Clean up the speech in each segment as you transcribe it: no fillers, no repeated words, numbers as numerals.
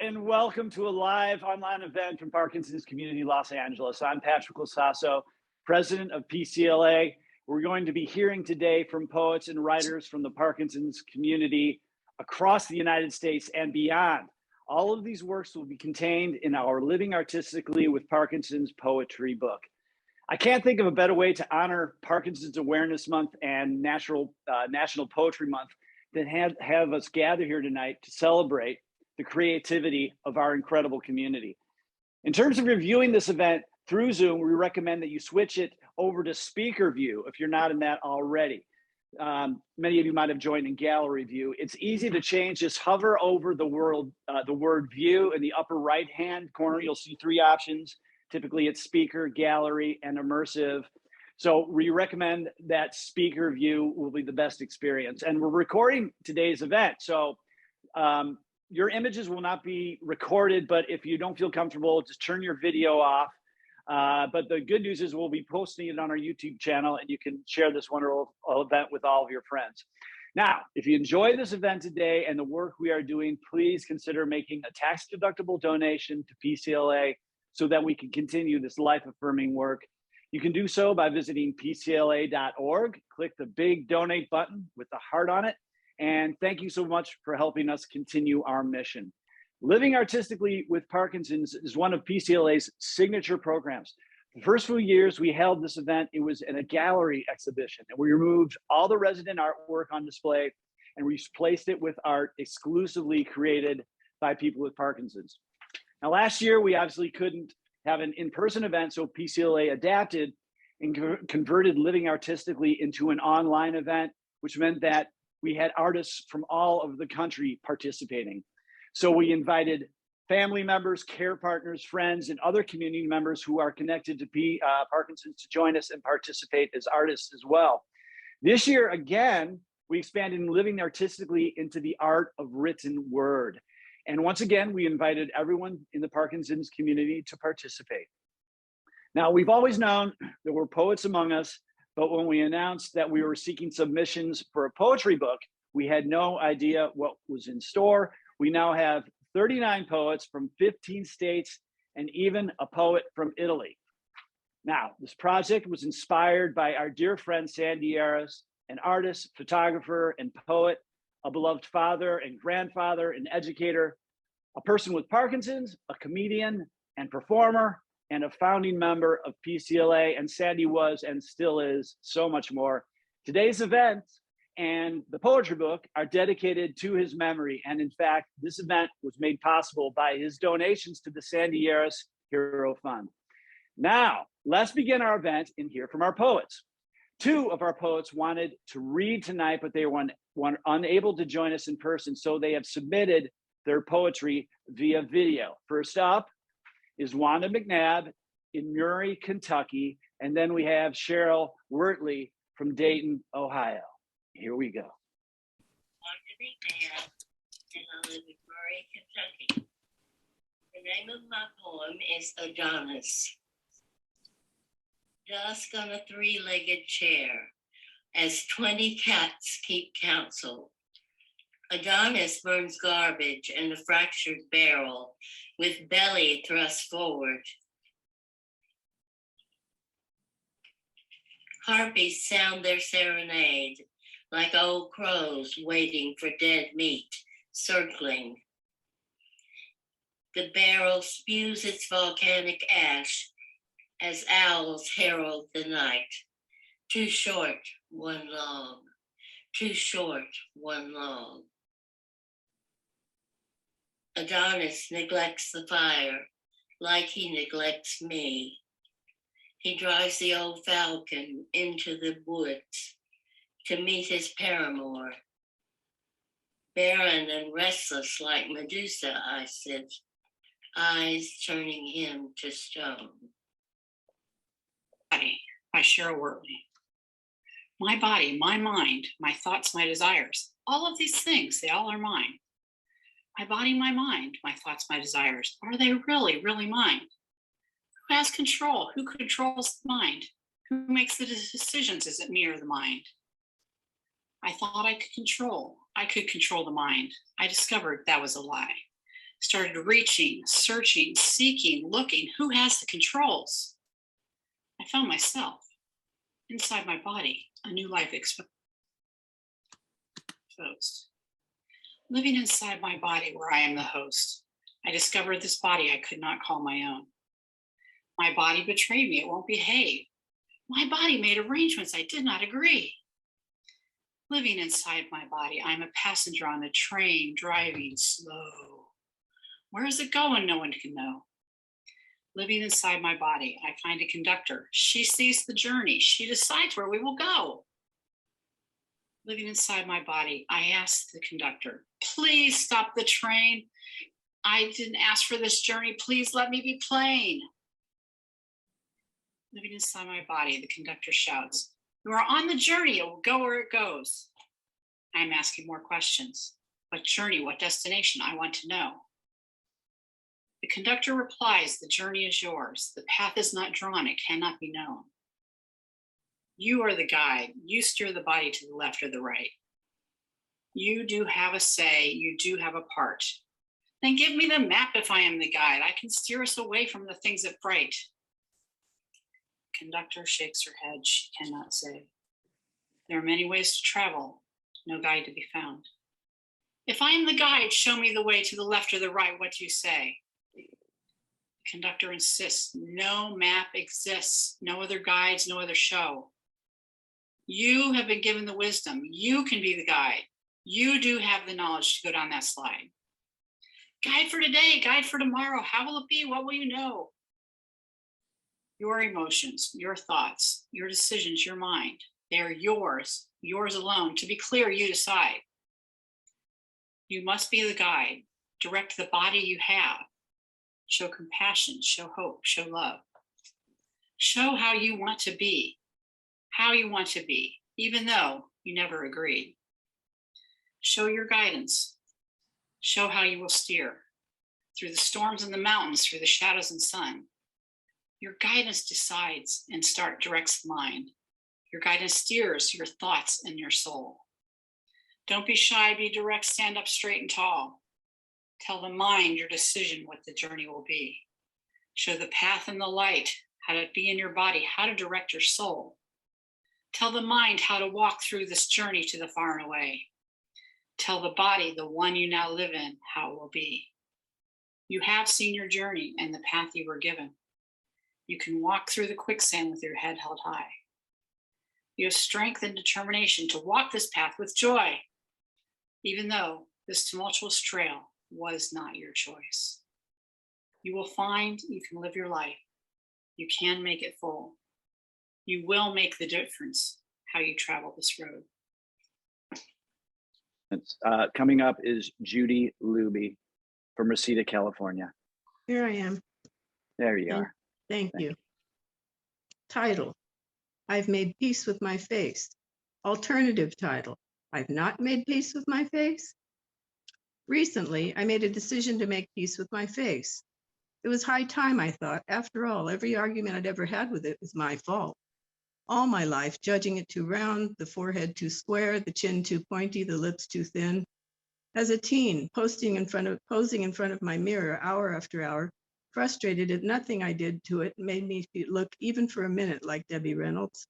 and welcome to a live online event from Parkinson's Community Los Angeles. I'm Patrick Lasasso, president of PCLA. We're going to be hearing today from poets and writers from the Parkinson's community across the United States and beyond. All of these works will be contained in our Living Artistically with Parkinson's poetry book. I can't think of a better way to honor Parkinson's Awareness Month and National Poetry Month than have us gather here tonight to celebrate the creativity of our incredible community. In terms of reviewing this event through Zoom, we recommend that you switch it over to speaker view if you're not in that already. Many of you might have joined in gallery view. It's easy to change. Just hover over the word view in the upper right-hand corner. You'll see three options. Typically it's speaker, gallery, and immersive. So we recommend that speaker view will be the best experience. And we're recording today's event. So your images will not be recorded, but if you don't feel comfortable, just turn your video off. But the good news is we'll be posting it on our YouTube channel and you can share this wonderful event with all of your friends. Now, if you enjoy this event today and the work we are doing, please consider making a tax-deductible donation to PCLA so that we can continue this life-affirming work. You can do so by visiting PCLA.org, click the big donate button with the heart on it, and thank you so much for helping us continue our mission. Living Artistically with Parkinson's is one of PCLA's signature programs. The first few years we held this event, it was in a gallery exhibition, and we removed all the resident artwork on display and replaced it with art exclusively created by people with Parkinson's. Now, last year, we obviously couldn't have an in-person event, so PCLA adapted and converted Living Artistically into an online event, which meant that we had artists from all over the country participating. So we invited family members, care partners, friends, and other community members who are connected to Parkinson's to join us and participate as artists as well. This year, again, we expanded Living Artistically into the art of written word. And once again, we invited everyone in the Parkinson's community to participate. Now, we've always known there were poets among us, but when we announced that we were seeking submissions for a poetry book, we had no idea what was in store. We now have 39 poets from 15 states and even a poet from Italy. Now, this project was inspired by our dear friend Sandy Harris, an artist, photographer, and poet, a beloved father and grandfather and educator, a person with Parkinson's, a comedian and performer, and a founding member of PCLA. And Sandy was and still is so much more. Today's event and the poetry book are dedicated to his memory. And in fact, this event was made possible by his donations to the Sandy Harris Hero Fund. Now, let's begin our event and hear from our poets. Two of our poets wanted to read tonight, but they were unable to join us in person, so they have submitted their poetry via video. First up is Wanda McNabb in Murray, Kentucky, and then we have Cheryl Wertley from Dayton, Ohio. Here we go. Wanda McNabb, and I live in Murray, Kentucky. The name of my poem is Adonis. Dusk on a three-legged chair, as 20 cats keep counsel. Adonis burns garbage in a fractured barrel with belly thrust forward. Harpies sound their serenade like old crows waiting for dead meat, circling. The barrel spews its volcanic ash as owls herald the night. Too short, one long. Too short, one long. Adonis neglects the fire like he neglects me. He drives the old falcon into the woods to meet his paramour. Barren and restless like Medusa, I sit, eyes turning him to stone. Body by Cheryl Wertley. My body, my mind, my thoughts, my desires, all of these things, they all are mine. My body, my mind, my thoughts, my desires, are they really, really mine? Who has control? Who controls the mind? Who makes the decisions? Is it me or the mind? I thought I could control the mind. I discovered that was a lie. Started reaching, searching, seeking, looking. Who has the controls? I found myself inside my body, a new life exposed. Living inside my body where I am the host, I discovered this body I could not call my own. My body betrayed me, it won't behave. My body made arrangements I did not agree. Living inside my body, I'm a passenger on a train driving slow. Where is it going? No one can know. Living inside my body, I find a conductor. She sees the journey. She decides where we will go. Living inside my body, I ask the conductor, please stop the train. I didn't ask for this journey. Please let me be plain. Living inside my body, the conductor shouts, you are on the journey. It will go where it goes. I am asking more questions. What journey? What destination? I want to know. The conductor replies, the journey is yours. The path is not drawn. It cannot be known. You are the guide. You steer the body to the left or the right. You do have a say. You do have a part. Then give me the map if I am the guide. I can steer us away from the things that fright. Conductor shakes her head. She cannot say. There are many ways to travel. No guide to be found. If I am the guide, show me the way to the left or the right. What do you say? The conductor insists. No map exists. No other guides, no other show. You have been given the wisdom. You can be the guide. You do have the knowledge to go down that slide. Guide for today, guide for tomorrow. How will it be? What will you know? Your emotions, your thoughts, your decisions, your mind, they are yours alone. To be clear, you decide. You must be the guide. Direct the body you have. Show compassion, show hope, show love. Show how you want to be, even though you never agreed. Show your guidance. Show how you will steer through the storms and the mountains, through the shadows and sun. Your guidance decides and directs the mind. Your guidance steers your thoughts and your soul. Don't be shy, be direct, stand up straight and tall. Tell the mind your decision, what the journey will be. Show the path and the light, how to be in your body, how to direct your soul. Tell the mind how to walk through this journey to the far and away. Tell the body, the one you now live in, how it will be. You have seen your journey and the path you were given. You can walk through the quicksand with your head held high. You have strength and determination to walk this path with joy, even though this tumultuous trail was not your choice. You will find you can live your life. You can make it full. You will make the difference how you travel this road. Coming up is Judy Luby from Reseda, California. Here I am. There you are. Thank you. Title, I've made peace with my face. Alternative title, I've not made peace with my face. Recently, I made a decision to make peace with my face. It was high time, I thought. After all, every argument I'd ever had with it was my fault. All my life, judging it too round, the forehead too square, the chin too pointy, the lips too thin. As a teen, posing in front of my mirror hour after hour, frustrated at nothing I did to it made me look even for a minute like Debbie Reynolds.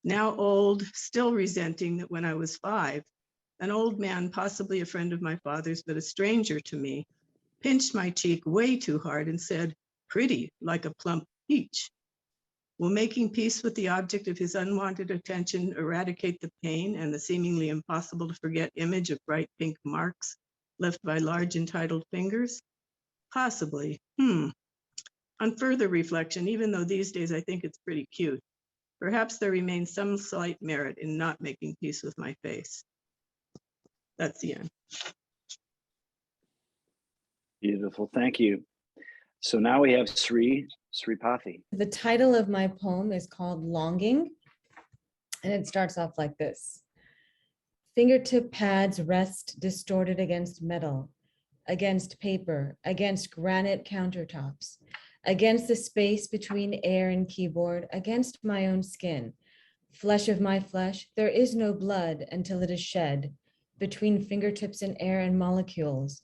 Now old, still resenting that when I was 5, an old man, possibly a friend of my father's, but a stranger to me, pinched my cheek way too hard and said, pretty, like a plump peach. Will making peace with the object of his unwanted attention eradicate the pain and the seemingly impossible to forget image of bright pink marks left by large entitled fingers? Possibly. On further reflection, even though these days I think it's pretty cute, perhaps there remains some slight merit in not making peace with my face. That's the end. Beautiful, thank you. So now we have Sripathi. The title of my poem is called Longing, and it starts off like this. Fingertip pads rest distorted against metal, against paper, against granite countertops, against the space between air and keyboard, against my own skin. Flesh of my flesh, there is no blood until it is shed, between fingertips and air and molecules,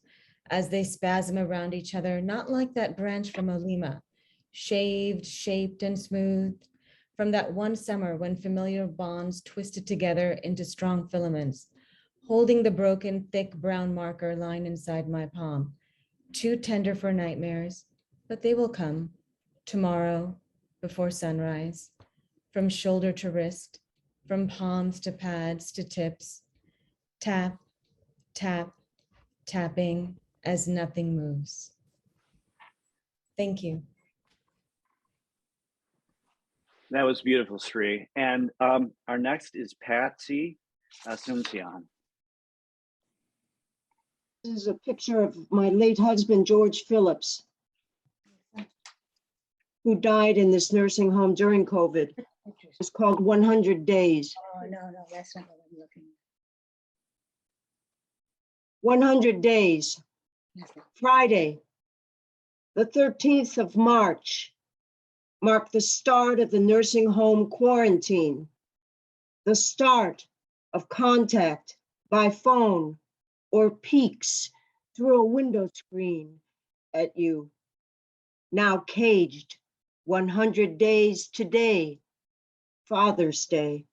as they spasm around each other, not like that branch from Olima, shaved, shaped, and smoothed, from that one summer when familiar bonds twisted together into strong filaments, holding the broken, thick brown marker line inside my palm, too tender for nightmares, but they will come tomorrow before sunrise, from shoulder to wrist, from palms to pads to tips, tap, tap, tapping as nothing moves. Thank you. That was beautiful, Sri. And our next is Patsy Asuncion. This is a picture of my late husband, George Phillips, who died in this nursing home during COVID. It's called 100 Days. Oh, no, that's not what I'm looking 100 Days, at. Friday, the 13th of March, marked the start of the nursing home quarantine, the start of contact by phone or peeks through a window screen at you. Now caged, 100 days today, Father's Day.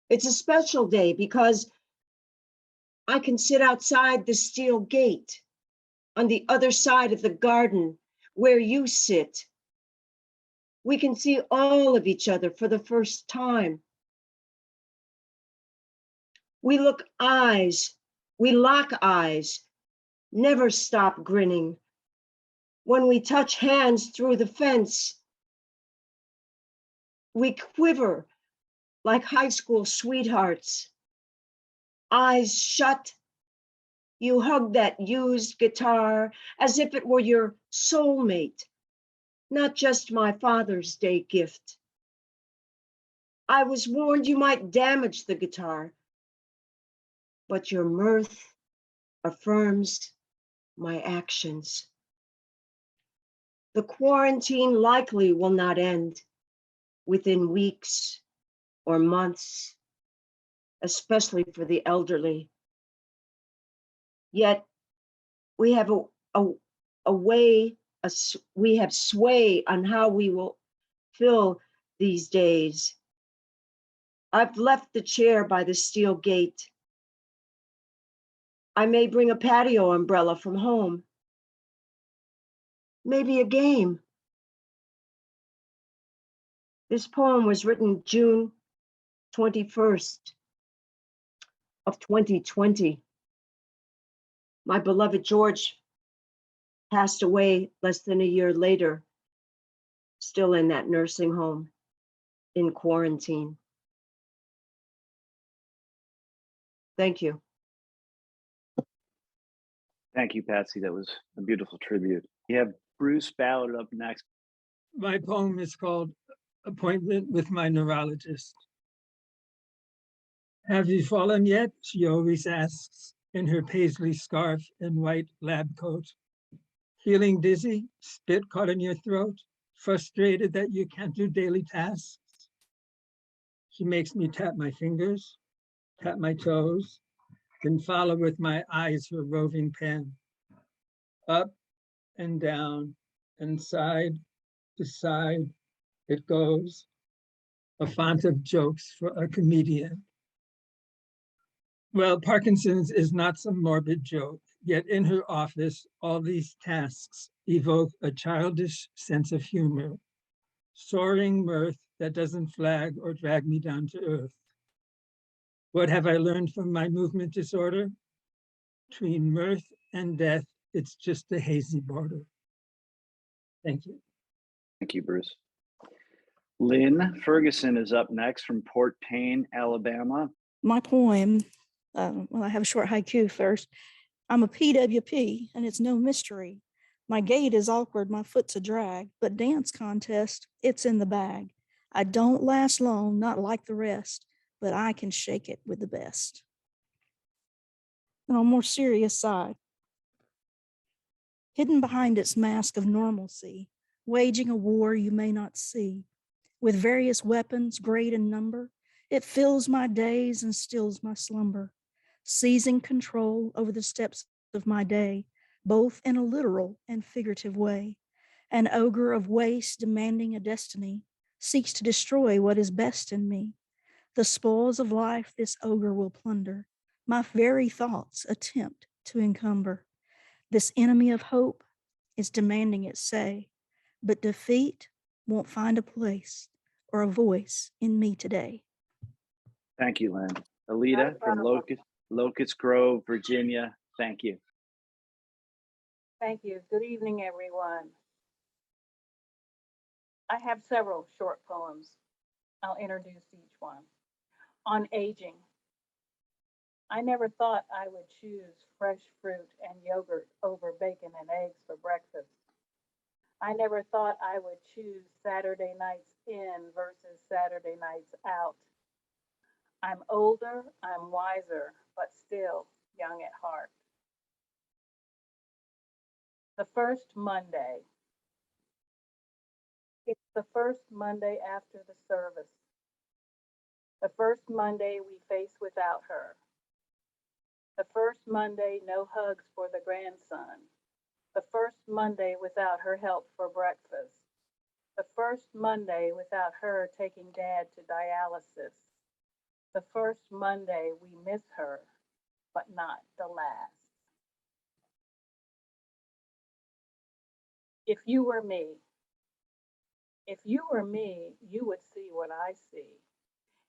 It's a special day because I can sit outside the steel gate on the other side of the garden where you sit. We can see all of each other for the first time. We lock eyes, never stop grinning. When we touch hands through the fence, we quiver like high school sweethearts. Eyes shut, you hug that used guitar as if it were your soulmate, not just my Father's Day gift. I was warned you might damage the guitar, but your mirth affirms my actions. The quarantine likely will not end within weeks or months, especially for the elderly. Yet we have we have sway on how we will fill these days. I've left the chair by the steel gate. I may bring a patio umbrella from home. Maybe a game. This poem was written June 21st of 2020. My beloved George passed away less than a year later, still in that nursing home in quarantine. Thank you. Thank you, Patsy. That was a beautiful tribute. You have Bruce Ballard up next. My poem is called Appointment with My Neurologist. Have you fallen yet? She always asks in her paisley scarf and white lab coat. Feeling dizzy, spit caught in your throat, frustrated that you can't do daily tasks? She makes me tap my fingers, tap my toes, then follow with my eyes her roving pen. Up and down and side to side it goes, a font of jokes for a comedian. Well, Parkinson's is not some morbid joke, yet in her office, all these tasks evoke a childish sense of humor, soaring mirth that doesn't flag or drag me down to earth. What have I learned from my movement disorder? Between mirth and death, it's just a hazy border. Thank you. Thank you, Bruce. Lynn Ferguson is up next from Port Payne, Alabama. My poem, well, I have a short haiku first. I'm a PWP, and it's no mystery. My gait is awkward, my foot's a drag, but dance contest, it's in the bag. I don't last long, not like the rest, but I can shake it with the best. And on a more serious side, hidden behind its mask of normalcy, waging a war you may not see, with various weapons, great in number, it fills my days and stills my slumber, seizing control over the steps of my day, both in a literal and figurative way. An ogre of waste demanding a destiny seeks to destroy what is best in me. The spoils of life this ogre will plunder. My very thoughts attempt to encumber. This enemy of hope is demanding its say, but defeat won't find a place or a voice in me today. Thank you, Lynn. Alita from Locust Grove, Virginia. Thank you. Thank you. Good evening, everyone. I have several short poems. I'll introduce each one. On aging. I never thought I would choose fresh fruit and yogurt over bacon and eggs for breakfast. I never thought I would choose Saturday nights in versus Saturday nights out. I'm older, I'm wiser, but still young at heart. The first Monday. It's the first Monday after the service. The first Monday we face without her. The first Monday, no hugs for the grandson. The first Monday without her help for breakfast. The first Monday without her taking Dad to dialysis. The first Monday we miss her, but not the last. If you were me, you would see what I see.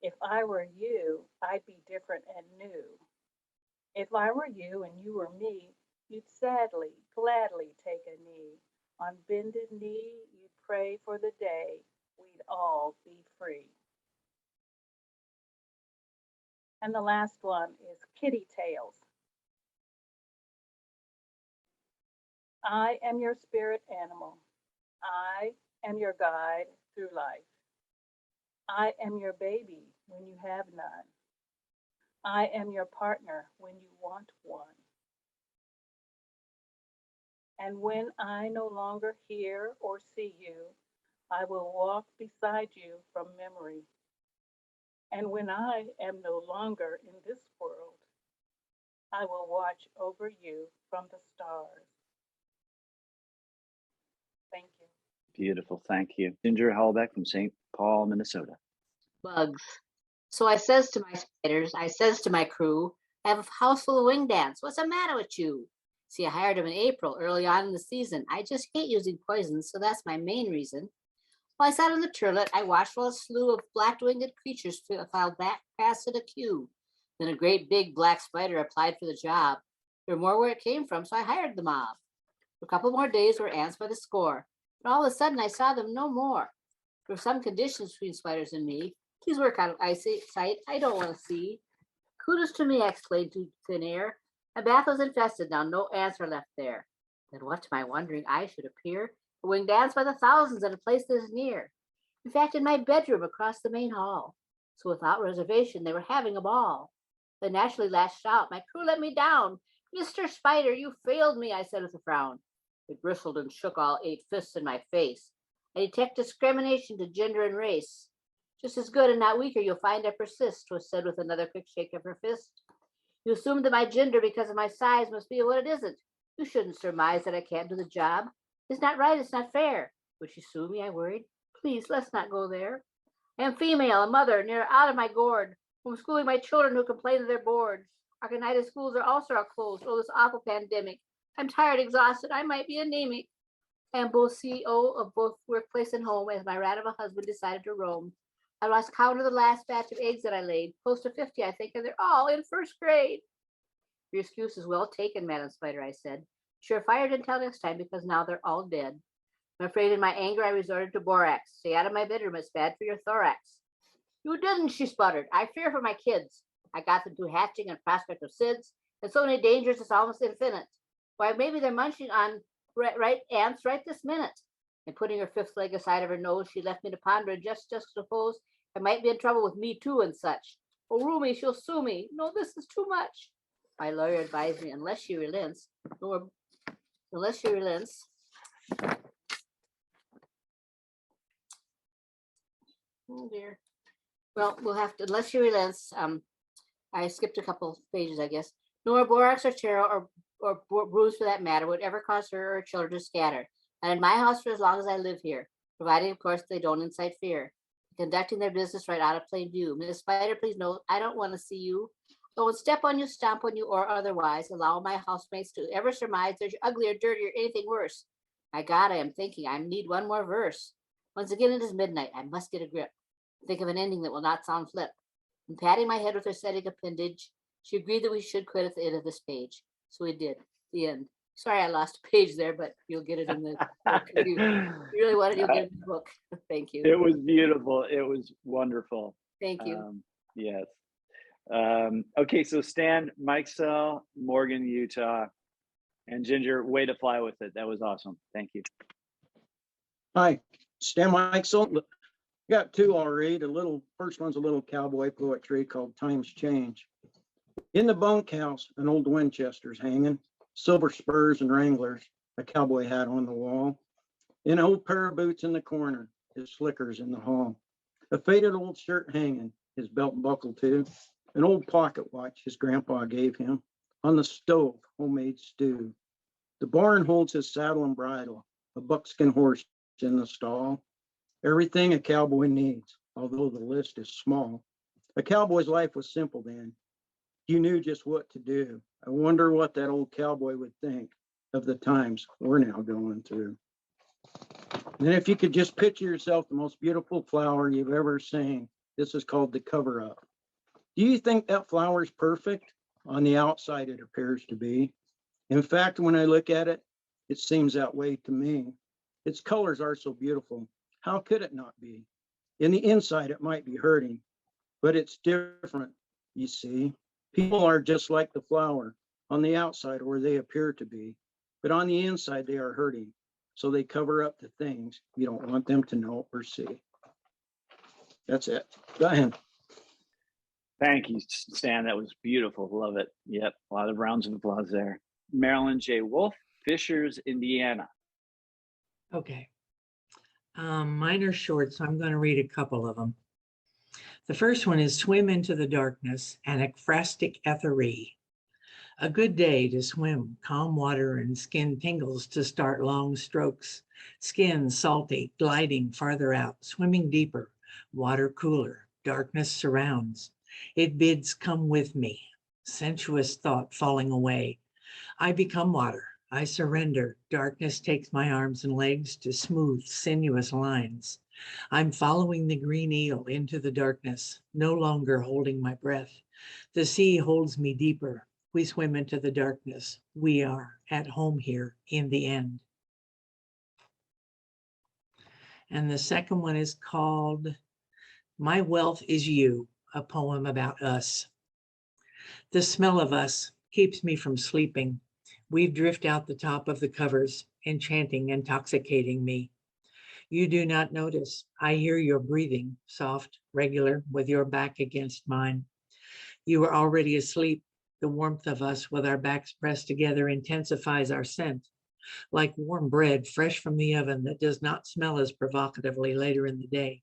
If I were you, I'd be different and new. If I were you and you were me, you'd sadly, gladly take a knee. On bended knee, you'd pray for the day we'd all be free. And the last one is Kitty Tales. I am your spirit animal. I am your guide through life. I am your baby when you have none. I am your partner when you want one. And when I no longer hear or see you, I will walk beside you from memory. And when I am no longer in this world, I will watch over you from the stars. Thank you. Beautiful. Thank you. Ginger Hallbeck from St. Paul, Minnesota. Bugs. So I says to my spiders, I says to my crew, I have a house full of wing dance. What's the matter with you? See, I hired him in April, early on in the season. I just hate using poison, so that's my main reason. While I sat on the turlet, I watched while a slew of black-winged creatures filed back past the queue. Then a great big black spider applied for the job. There were more where it came from, so I hired the mob. For a couple more days were ants by the score, but all of a sudden I saw them no more. There were some conditions between spiders and me. Please work out of eyesight. I don't want to see. Kudos to me, I explained to thin air. My bath was infested now. No ants are left there. Then what to my wondering eye should appear? A winged ants by the thousands at a place that is near. In fact, in my bedroom across the main hall. So without reservation, they were having a ball. They naturally lashed out. My crew let me down. Mr. Spider, you failed me, I said with a frown. It bristled and shook all 8 fists in my face. I detect discrimination to gender and race. Just as good and not weaker, you'll find I persist, was said with another quick shake of her fist. You assume that my gender because of my size must be what it isn't. You shouldn't surmise that I can't do the job. It's not right, it's not fair. Would she sue me, I worried. Please, let's not go there. I am female, a mother, near out of my gourd, homeschooling my children who complain of their board. Our United schools are also closed. Oh, this awful pandemic. I'm tired, exhausted. I might be anemic. I am both CEO of both workplace and home as my rat of a husband decided to roam. I lost count of the last batch of eggs that I laid. Close to 50, I think, and they're all in first grade. Your excuse is well taken, Madam Spider, I said. Sure, fired until next time because now they're all dead. I'm afraid in my anger I resorted to borax. Stay out of my bedroom, it's bad for your thorax. You didn't, she sputtered. I fear for my kids. I got them through hatching and prospect of SIDS, and so many dangers it's almost infinite. Why, maybe they're munching on right ants right this minute. And putting her 5th leg aside of her nose, she left me to ponder and just suppose I might be in trouble with Me Too and such. Oh, Rumi, she'll sue me. No, this is too much. My lawyer advised me, unless she relents. Oh dear. Well, we'll have to, unless she relents, I skipped a couple pages, I guess. No more borax or taro or bruise for that matter would ever cause her or her children to scatter. And in my house for as long as I live here, providing, of course, they don't incite fear. Conducting their business right out of plain view. Miss Spider, please note, I don't want to see you. I won't step on you, stomp on you, or otherwise allow my housemates to ever surmise there's ugly or dirty or anything worse. My God, I am thinking I need one more verse. Once again, it is midnight. I must get a grip. Think of an ending that will not sound flip. And patting my head with her setting appendage, she agreed that we should quit at the end of this page. So we did. The end. Sorry, I lost a page there, but you'll get it in the book. If you really want it, you'll get it in the book. Thank you. It was beautiful. It was wonderful. Thank you. Yes. Okay, so Stan, Mike Sell, Morgan, Utah, and Ginger, way to fly with it. That was awesome. Thank you. Hi, Stan Meixel. Got two I'll read. First one's a little cowboy poetry called Times Change. In the bunkhouse, an old Winchester's hanging, silver spurs and Wranglers, a cowboy hat on the wall. An old pair of boots in the corner, his slickers in the hall. A faded old shirt hanging, his belt buckled too. An old pocket watch his grandpa gave him. On the stove, homemade stew. The barn holds his saddle and bridle, a buckskin horse in the stall. Everything a cowboy needs, although the list is small. A cowboy's life was simple then. You knew just what to do. I wonder what that old cowboy would think of the times we're now going through. And if you could just picture yourself the most beautiful flower you've ever seen, this is called the cover up. Do you think that flower is perfect? On the outside, it appears to be. In fact, when I look at it, it seems that way to me. Its colors are so beautiful. How could it not be? In the inside, it might be hurting, but it's different, you see. People are just like the flower on the outside, or they appear to be, but on the inside, they are hurting. So they cover up the things you don't want them to know or see. That's it. Go ahead. Thank you, Stan. That was beautiful. Love it. Yep. A lot of rounds of applause there. Marilyn J. Wolf, Fishers, Indiana. Okay. Mine are short, so I'm going to read a couple of them. The first one is Swim into the Darkness, an ekphrastic ethery. A good day to swim, calm water and skin tingles to start long strokes. Skin salty, gliding farther out, swimming deeper, water cooler, darkness surrounds. It bids come with me, sensuous thought falling away. I become water, I surrender. Darkness takes my arms and legs to smooth, sinuous lines. I'm following the green eel into the darkness, no longer holding my breath. The sea holds me deeper. We swim into the darkness. We are at home here in the end. And the second one is called My Wealth is You, a poem about us. The smell of us keeps me from sleeping. We've drifted out the top of the covers, enchanting, intoxicating me. You do not notice. I hear your breathing, soft, regular, with your back against mine. You are already asleep. The warmth of us with our backs pressed together intensifies our scent, like warm bread fresh from the oven that does not smell as provocatively later in the day.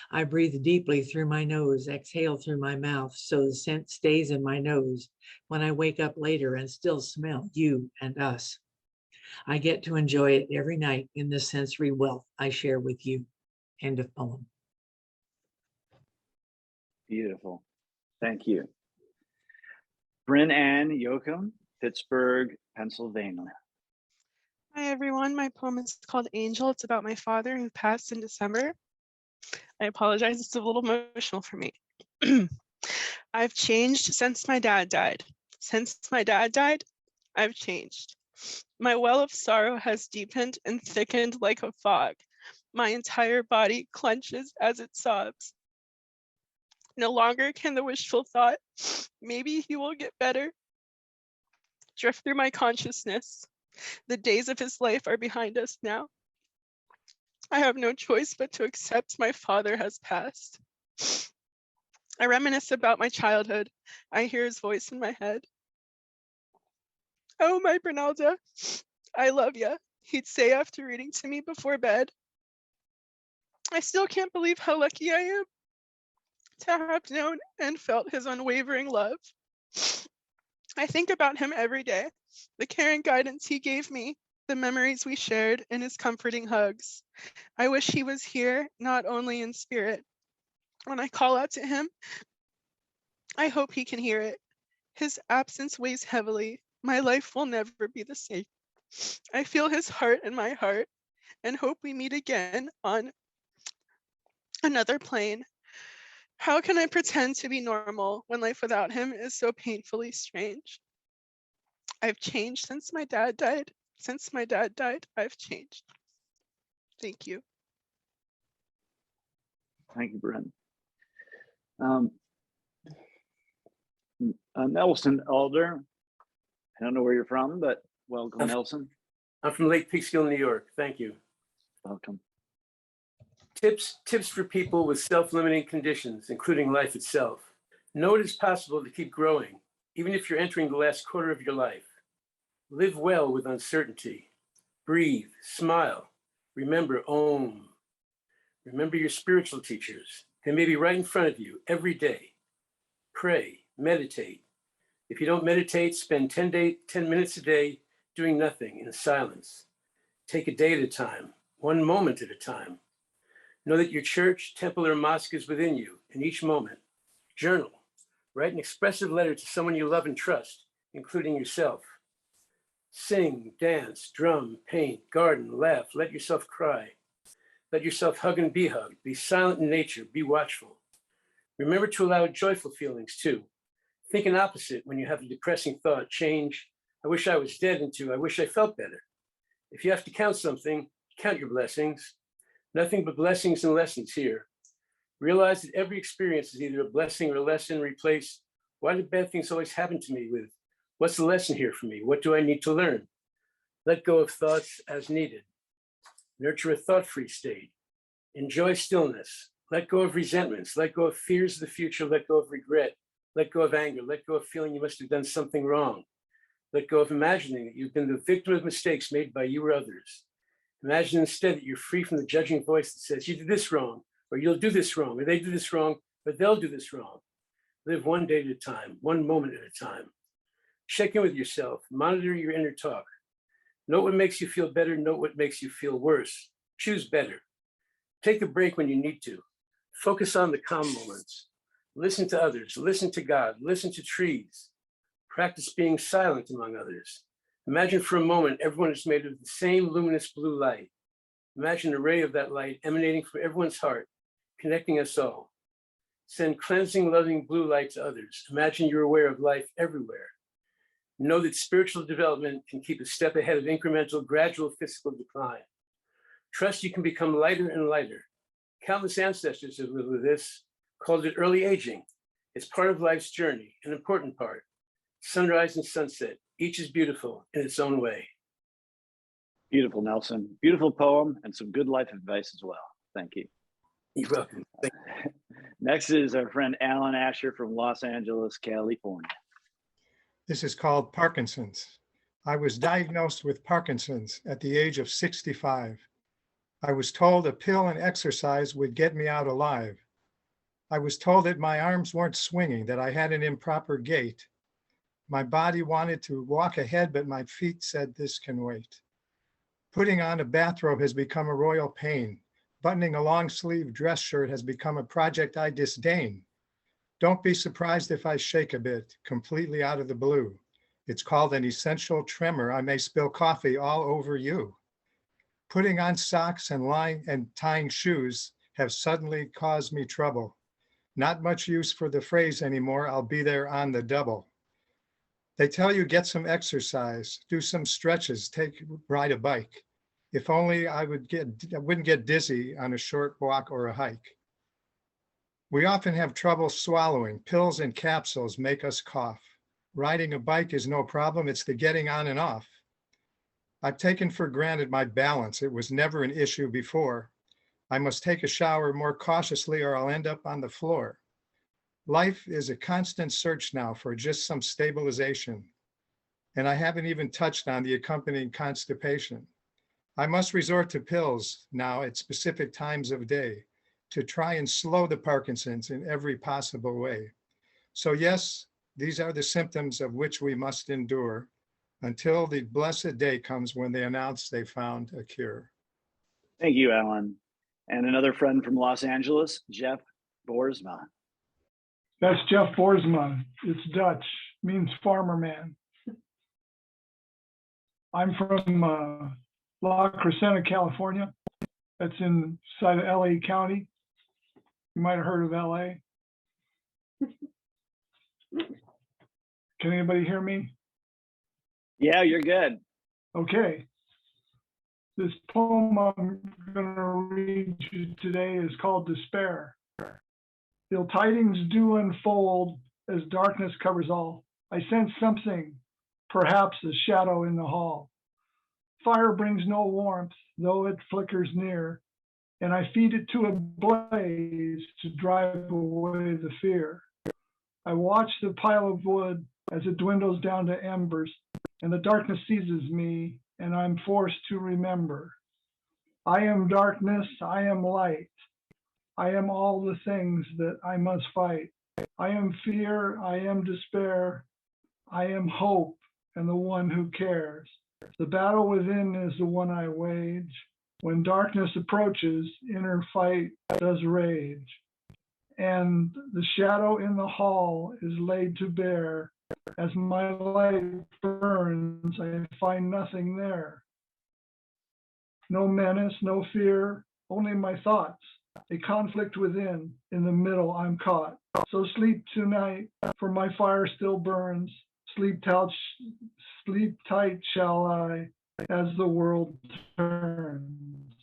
I breathe deeply through my nose, exhale through my mouth, so the scent stays in my nose when I wake up later and still smell you and us. I get to enjoy it every night in the sensory wealth I share with you. End of poem. Beautiful. Thank you. Bryn Ann Yoakum, Pittsburgh, Pennsylvania. Hi, everyone. My poem is called Angel. It's about my father who passed in December. I apologize. It's a little emotional for me. I've changed since my dad died. Since my dad died, I've changed. My well of sorrow has deepened and thickened like a fog. My entire body clenches as it sobs. No longer can the wishful thought, maybe he will get better, drift through my consciousness. The days of his life are behind us now. I have no choice but to accept my father has passed. I reminisce about my childhood. I hear his voice in my head. Oh, my Bernalda, I love ya, he'd say after reading to me before bed. I still can't believe how lucky I am to have known and felt his unwavering love. I think about him every day, the care and guidance he gave me, the memories we shared, and his comforting hugs. I wish he was here, not only in spirit. When I call out to him, I hope he can hear it. His absence weighs heavily. My life will never be the same. I feel his heart in my heart and hope we meet again on another plane. How can I pretend to be normal when life without him is so painfully strange? I've changed since my dad died. Since my dad died, I've changed. Thank you. Thank you, Brent. Nelson Alder, I don't know where you're from, but welcome, Nelson. I'm from Lake Peekskill, New York. Thank you. Welcome. Tips for people with self-limiting conditions, including life itself. Know it is possible to keep growing, even if you're entering the last quarter of your life. Live well with uncertainty. Breathe, smile. Remember Om. Remember your spiritual teachers. They may be right in front of you every day. Pray, meditate. If you don't meditate, spend 10 minutes a day doing nothing in silence. Take a day at a time, one moment at a time. Know that your church, temple, or mosque is within you in each moment. Journal. Write an expressive letter to someone you love and trust, including yourself. Sing, dance, drum, paint, garden, laugh, let yourself cry. Let yourself hug and be hugged. Be silent in nature, be watchful. Remember to allow joyful feelings too. Think an opposite when you have a depressing thought. Change, I wish I was dead, into I wish I felt better. If you have to count something, count your blessings. Nothing but blessings and lessons here. Realize that every experience is either a blessing or a lesson. Replace, why do bad things always happen to me, with, what's the lesson here for me? What do I need to learn? Let go of thoughts as needed. Nurture a thought-free state. Enjoy stillness. Let go of resentments. Let go of fears of the future. Let go of regret. Let go of anger. Let go of feeling you must have done something wrong. Let go of imagining that you've been the victim of mistakes made by you or others. Imagine instead that you're free from the judging voice that says, you did this wrong, or you'll do this wrong, or they do this wrong, but they'll do this wrong. Live one day at a time, one moment at a time. Check in with yourself. Monitor your inner talk. Note what makes you feel better. Note what makes you feel worse. Choose better. Take a break when you need to. Focus on the calm moments. Listen to others. Listen to God. Listen to trees. Practice being silent among others. Imagine for a moment everyone is made of the same luminous blue light. Imagine an array of that light emanating from everyone's heart, connecting us all. Send cleansing, loving blue light to others. Imagine you're aware of life everywhere. Know that spiritual development can keep a step ahead of incremental, gradual physical decline. Trust you can become lighter and lighter. Countless ancestors have lived with this, called it early aging. It's part of life's journey, an important part. Sunrise and sunset, each is beautiful in its own way. Beautiful, Nelson. Beautiful poem and some good life advice as well. Thank you. You're welcome. Next is our friend Alan Asher from Los Angeles, California. This is called Parkinson's. I was diagnosed with Parkinson's at the age of 65. I was told a pill and exercise would get me out alive. I was told that my arms weren't swinging, that I had an improper gait. My body wanted to walk ahead, but my feet said this can wait. Putting on a bathrobe has become a royal pain. Buttoning a long sleeve dress shirt has become a project I disdain. Don't be surprised if I shake a bit, completely out of the blue. It's called an essential tremor. I may spill coffee all over you. Putting on socks and tying shoes have suddenly caused me trouble. Not much use for the phrase anymore, I'll be there on the double. They tell you get some exercise, do some stretches, ride a bike. If only I wouldn't get dizzy on a short walk or a hike. We often have trouble swallowing. Pills and capsules make us cough. Riding a bike is no problem, it's the getting on and off. I've taken for granted my balance. It was never an issue before. I must take a shower more cautiously or I'll end up on the floor. Life is a constant search now for just some stabilization. And I haven't even touched on the accompanying constipation. I must resort to pills now at specific times of day to try and slow the Parkinson's in every possible way. So yes, These are the symptoms of which we must endure until the blessed day comes when they announce they found a cure. Thank you, Alan. And another friend from Los Angeles, Jeff Boersma. That's Jeff Boersma. It's Dutch, means farmer man. I'm from La Crescenta, California. That's inside of LA County. You might have heard of LA. Can anybody hear me? Yeah, you're good. Okay. This poem I'm going to read you today is called Despair. Ill tidings do unfold as darkness covers all. I sense something, perhaps a shadow in the hall. Fire brings no warmth, though it flickers near, and I feed it to a blaze to drive away the fear. I watch the pile of wood as it dwindles down to embers, and the darkness seizes me, and I'm forced to remember. I am darkness, I am light. I am all the things that I must fight. I am fear, I am despair. I am hope and the one who cares. The battle within is the one I wage. When darkness approaches, inner fight does rage. And the shadow in the hall is laid to bear. As my light burns, I find nothing there. No menace, no fear, only my thoughts. A conflict within, in the middle I'm caught. So sleep tonight, for my fire still burns. Sleep tight shall I, as the world turns.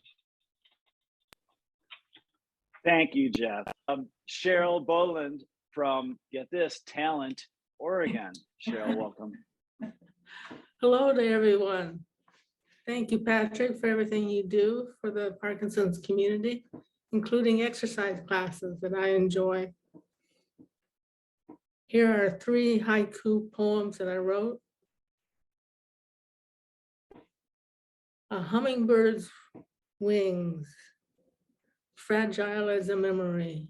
Thank you, Jeff. Cheryl Boland from, get this, Talent, Oregon. Cheryl, welcome. Hello to everyone. Thank you, Patrick, for everything you do for the Parkinson's community, including exercise classes that I enjoy. Here are 3 haiku poems that I wrote. A hummingbird's wings, fragile as a memory,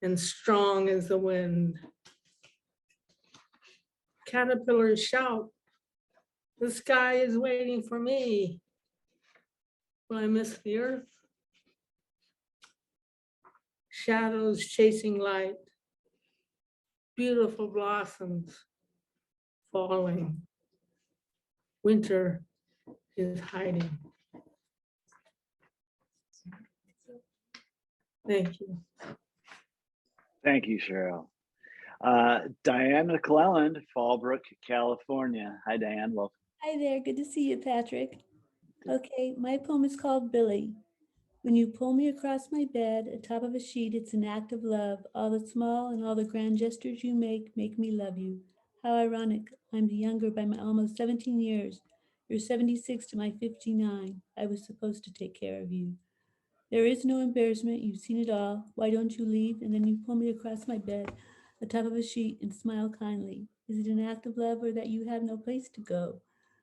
and strong as the wind. Caterpillars shout, the sky is waiting for me. Will I miss the earth? Shadows chasing light, beautiful blossoms falling. Winter is hiding. Thank you. Thank you, Cheryl. Diane McClelland, Fallbrook, California. Hi, Diane. Welcome. Hi there. Good to see you, Patrick. Okay, my poem is called Billy. When you pull me across my bed, atop of a sheet, it's an act of love. All the small and all the grand gestures you make me love you. How ironic. I'm younger by my almost 17 years. You're 76 to my 59. I was supposed to take care of you. There is no embarrassment. You've seen it all. Why don't you leave? And then you pull me across my bed, atop of a sheet, and smile kindly. Is it an act of love or that you have no place to go?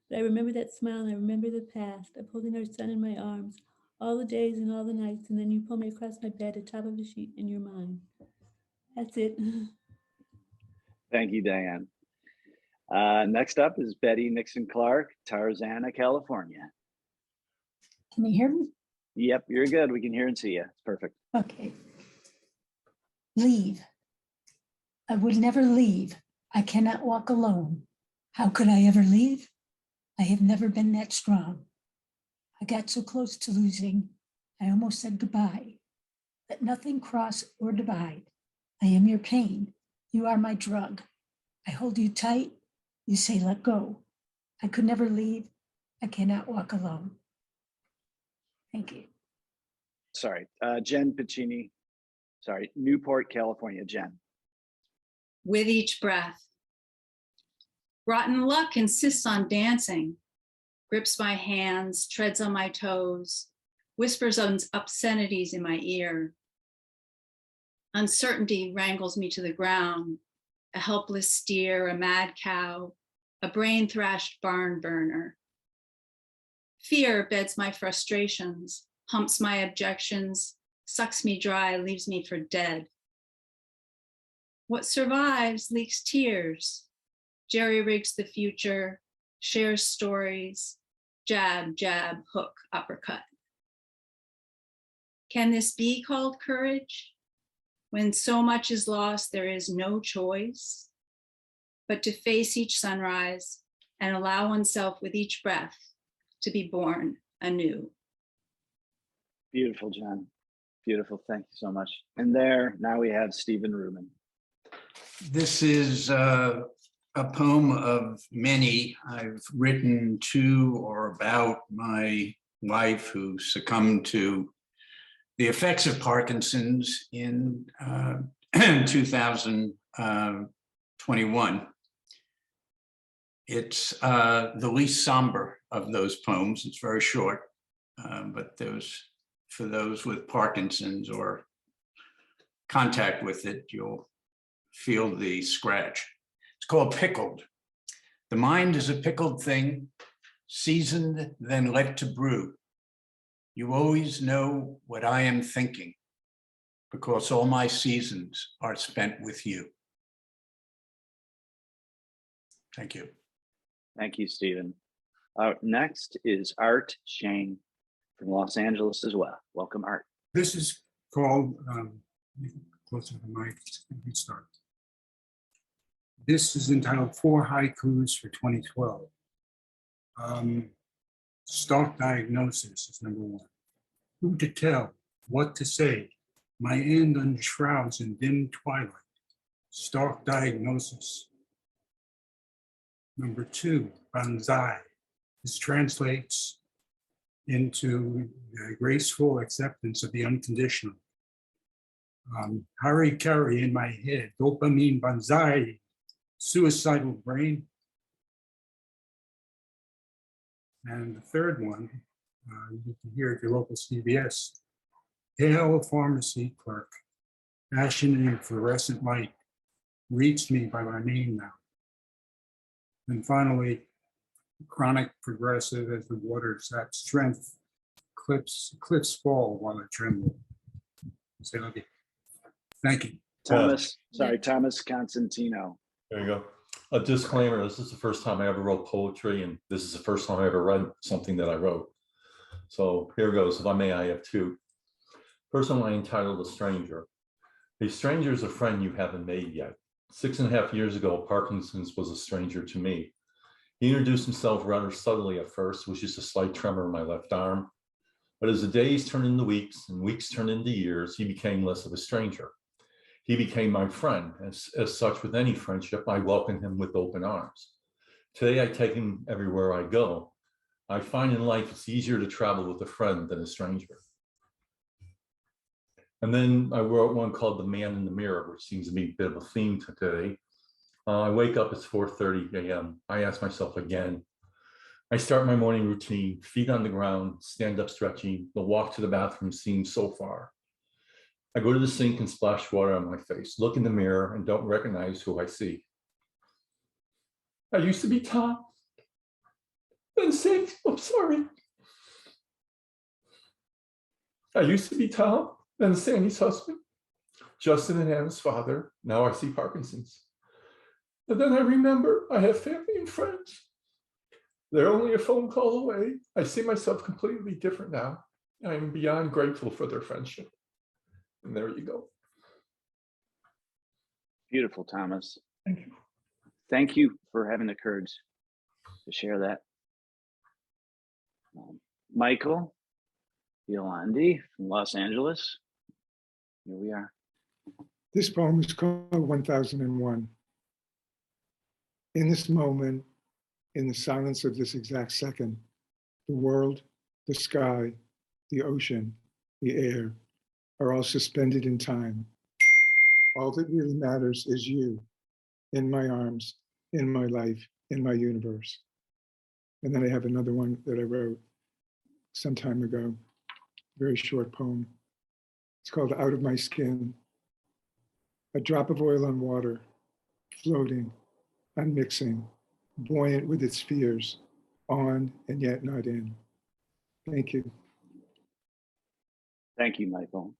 But I remember that smile and I remember the past. I'm holding our son in my arms, all the days and all the nights, and then you pull me across my bed atop of a sheet and you're mine. That's it. Thank you, Diane. Next up is Betty Nixon Clark, Tarzana, California. Can you hear me? Yep, you're good. We can hear and see you. It's perfect. Okay. Leave. I would never leave. I cannot walk alone. How could I ever leave? I have never been that strong. I got so close to losing, I almost said goodbye. Let nothing cross or divide. I am your pain. You are my drug. I hold you tight. You say, let go. I could never leave. I cannot walk alone. Thank you. Sorry, Jen Piccini. Sorry, Newport, California. Jen. With each breath. Rotten luck insists on dancing, grips my hands, treads on my toes, whispers obscenities in my ear. Uncertainty wrangles me to the ground, a helpless steer, a mad cow, a brain-thrashed barn burner. Fear beds my frustrations, humps my objections, sucks me dry, leaves me for dead. What survives leaks tears, jerry rigs the future, shares stories, jab, jab, hook, uppercut. Can this be called courage? When so much is lost, there is no choice but to face each sunrise and allow oneself with each breath to be born anew. Beautiful, Jen. Beautiful. Thank you so much. And there, now we have Stephen Rubin. This is a poem of many I've written to or about my wife who succumbed to the effects of Parkinson's in 2021. It's the least somber of those poems. It's very short, but for those with Parkinson's or contact with it, you'll feel the scratch. It's called Pickled. The mind is a pickled thing, seasoned, then let to brew. You always know what I am thinking, because all my seasons are spent with you. Thank you. Thank you, Stephen. Next is Art Shane from Los Angeles as well. Welcome, Art. This is called, closer to the mic, let me start. This is entitled 4 Haikus for 2012. Stark diagnosis is number 1. Who to tell, what to say, my end unshrouds in dim twilight. Stark diagnosis. Number 2, banzai. This translates into the graceful acceptance of the unconditional. Hari-kari in my head, dopamine banzai, suicidal brain. And the third one, you can hear at your local CVS. Hail pharmacy clerk, ashen in fluorescent light, reached me by my name now. And finally, chronic progressive as the waters at strength, cliffs fall while I tremble. Say okay. Thank you. Thomas Constantino. There you go. A disclaimer, this is the first time I ever wrote poetry, and this is the first time I ever read something that I wrote. So here goes. If I may, I have 2. First one I entitled A Stranger. A stranger is a friend you haven't made yet. 6.5 years ago, Parkinson's was a stranger to me. He introduced himself rather subtly at first, with just a slight tremor in my left arm. But as the days turned into weeks and weeks turned into years, he became less of a stranger. He became my friend. As such, with any friendship, I welcome him with open arms. Today, I take him everywhere I go. I find in life it's easier to travel with a friend than a stranger. And then I wrote one called The Man in the Mirror, which seems to be a bit of a theme today. I wake up, it's 4:30 a.m. I ask myself again. I start my morning routine, feet on the ground, stand up stretching. The walk to the bathroom seems so far. I go to the sink and splash water on my face, look in the mirror and don't recognize who I see. I used to be Tom, then Sandy, I'm sorry. I used to be Tom, then Sandy's husband, Justin and Anna's father. Now I see Parkinson's. And then I remember I have family and friends. They're only a phone call away. I see myself completely different now. I am beyond grateful for their friendship. And there you go. Beautiful, Thomas. Thank you. Thank you for having the courage to share that. Michael Yolandi from Los Angeles. Here we are. This poem is called 1001. In this moment, in the silence of this exact second, the world, the sky, the ocean, the air are all suspended in time. All that really matters is you, in my arms, in my life, in my universe. And then I have another one that I wrote some time ago, very short poem. It's called Out of My Skin. A drop of oil on water, floating, unmixing, buoyant with its fears, on and yet not in. Thank you. Thank you, Michael.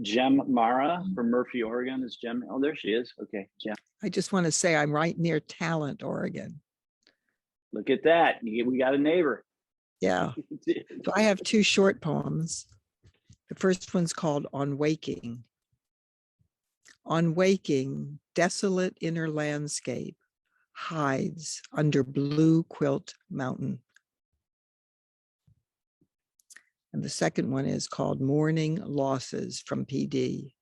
Jem Mara from Murphy, Oregon. Is Jem? Oh, there she is. Okay, Jem. I just want to say I'm right near Talent, Oregon. Look at that. We got a neighbor. Yeah. So I have two short poems. The first one's called On Waking. On waking, desolate inner landscape hides under blue quilt mountain. And the second one is called Mourning Losses from PD.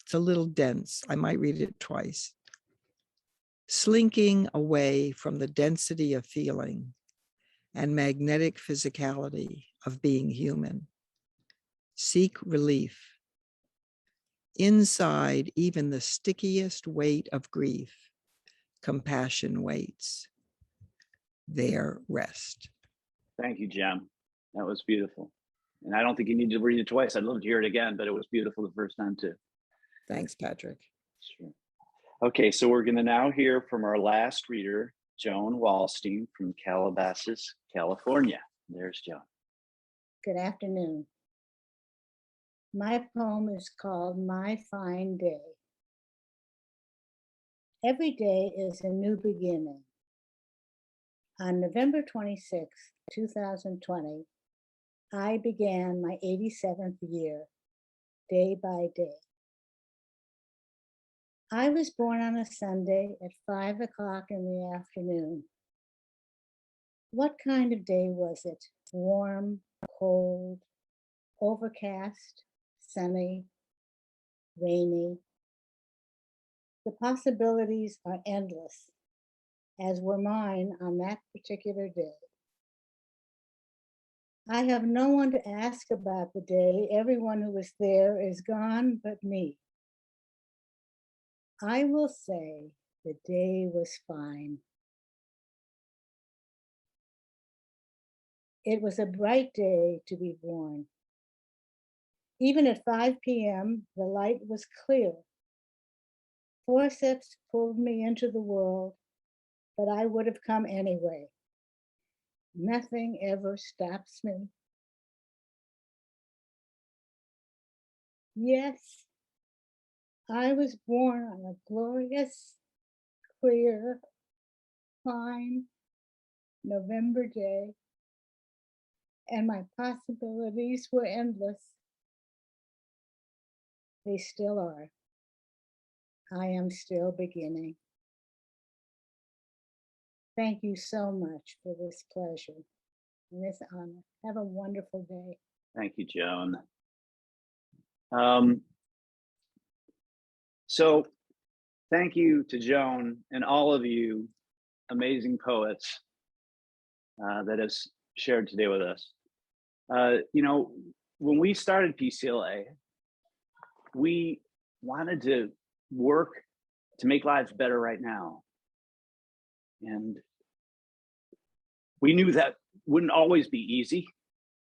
It's a little dense. I might read it twice. Slinking away from the density of feeling and magnetic physicality of being human. Seek relief. Inside even the stickiest weight of grief, compassion waits. There rest. Thank you, Jem. That was beautiful. And I don't think you need to read it twice. I'd love to hear it again, but it was beautiful the first time too. Thanks, Patrick. Sure. Okay, so we're going to now hear from our last reader, Joan Wallstein from Calabasas, California. There's Joan. Good afternoon. My poem is called My Fine Day. Every day is a new beginning. On November 26, 2020, I began my 87th year, day by day. I was born on a Sunday at 5 o'clock in the afternoon. What kind of day was it? Warm, cold, overcast, sunny, rainy. The possibilities are endless, as were mine on that particular day. I have no one to ask about the day. Everyone who was there is gone but me. I will say the day was fine. It was a bright day to be born. Even at 5 p.m., the light was clear. Forceps pulled me into the world, but I would have come anyway. Nothing ever stops me. Yes, I was born on a glorious, clear, fine November day, and my possibilities were endless. They still are. I am still beginning. Thank you so much for this pleasure and this honor. Have a wonderful day. Thank you, Joan. So thank you to Joan and all of you amazing poets that have shared today with us. You know, when we started PCLA, we wanted to work to make lives better right now. And we knew that wouldn't always be easy,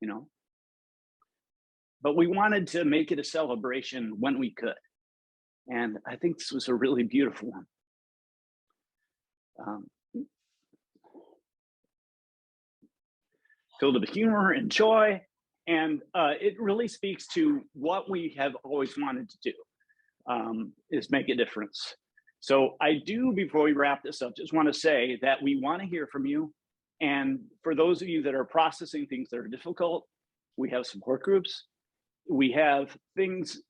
you know, but we wanted to make it a celebration when we could. And I think this was a really beautiful one. Filled with humor and joy. And it really speaks to what we have always wanted to do, is make a difference. So I do, before we wrap this up, just want to say that we want to hear from you. And for those of you that are processing things that are difficult, we have support groups. We have things,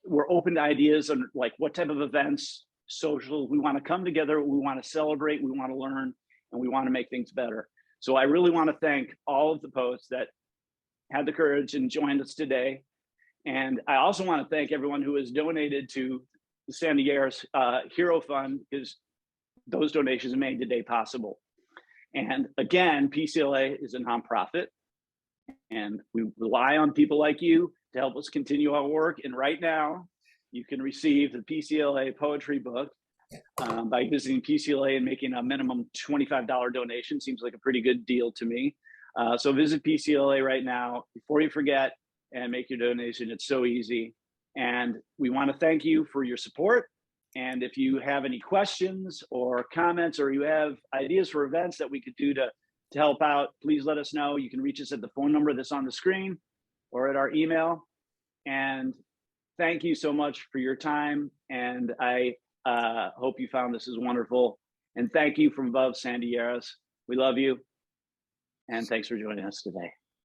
we're open to ideas on like what type of events, social, we want to come together, we want to celebrate, we want to learn, and we want to make things better. So I really want to thank all of the poets that had the courage and joined us today. And I also want to thank everyone who has donated to the San Diego's Hero Fund, because those donations made today possible. And again, PCLA is a nonprofit, and we rely on people like you to help us continue our work. And right now, you can receive the PCLA poetry book by visiting PCLA and making a minimum $25 donation. Seems like a pretty good deal to me. So visit PCLA right now before you forget and make your donation. It's so easy. And we want to thank you for your support. And if you have any questions or comments, or you have ideas for events that we could do to help out, please let us know. You can reach us at the phone number that's on the screen or at our email. And thank you so much for your time. And I hope you found this is wonderful. And thank you from above, Sandy Yaras. We love you. And thanks for joining us today.